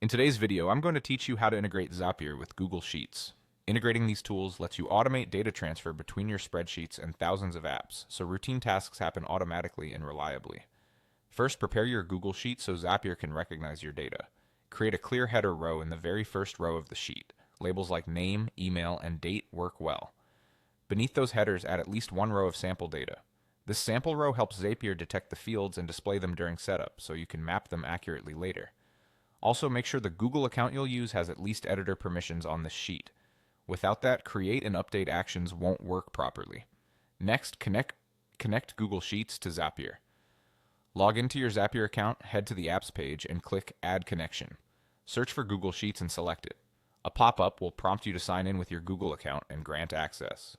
In today's video, I'm going to teach you how to integrate Zapier with Google Sheets. Integrating these tools lets you automate data transfer between your spreadsheets and thousands of apps, so routine tasks happen automatically and reliably. First, prepare your Google Sheet so Zapier can recognize your data. Create a clear header row in the very first row of the sheet. Labels like name, email, and date work well. Beneath those headers, add at least one row of sample data. This sample row helps Zapier detect the fields and display them during setup, so you can map them accurately later. Also, make sure the Google account you'll use has at least editor permissions on this sheet. Without that, create and update actions won't work properly. Next, connect Google Sheets to Zapier. Log into your Zapier account, head to the Apps page, and click Add Connection. Search for Google Sheets and select it. A pop-up will prompt you to sign in with your Google account and grant access.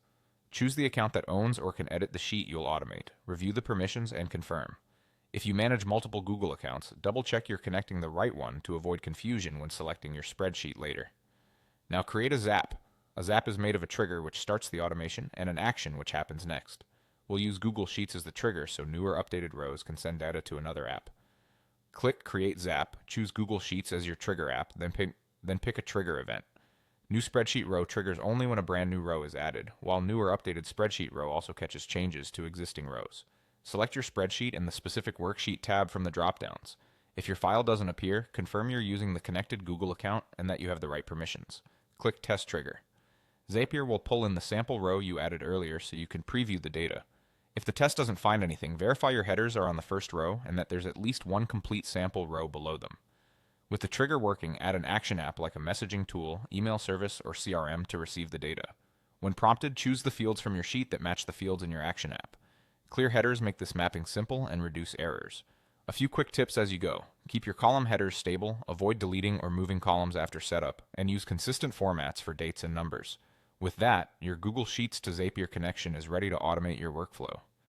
Choose the account that owns or can edit the sheet you'll automate. Review the permissions and confirm. If you manage multiple Google accounts, double-check you're connecting the right one to avoid confusion when selecting your spreadsheet later. Now create a zap. A zap is made of a trigger which starts the automation and an action which happens next. We'll use Google Sheets as the trigger so new or updated rows can send data to another app. Click Create Zap, choose Google Sheets as your trigger app, then pick a trigger event. New spreadsheet row triggers only when a brand new row is added, while new or updated spreadsheet row also catches changes to existing rows. Select your spreadsheet and the specific worksheet tab from the dropdowns. If your file doesn't appear, confirm you're using the connected Google account and that you have the right permissions. Click Test Trigger. Zapier will pull in the sample row you added earlier so you can preview the data. If the test doesn't find anything, verify your headers are on the first row and that there's at least one complete sample row below them. With the trigger working, add an action app like a messaging tool, email service, or CRM to receive the data. When prompted, choose the fields from your sheet that match the fields in your action app. Clear headers make this mapping simple and reduce errors. A few quick tips as you go. Keep your column headers stable, avoid deleting or moving columns after setup, and use consistent formats for dates and numbers. With that, your Google Sheets to Zapier connection is ready to automate your workflow.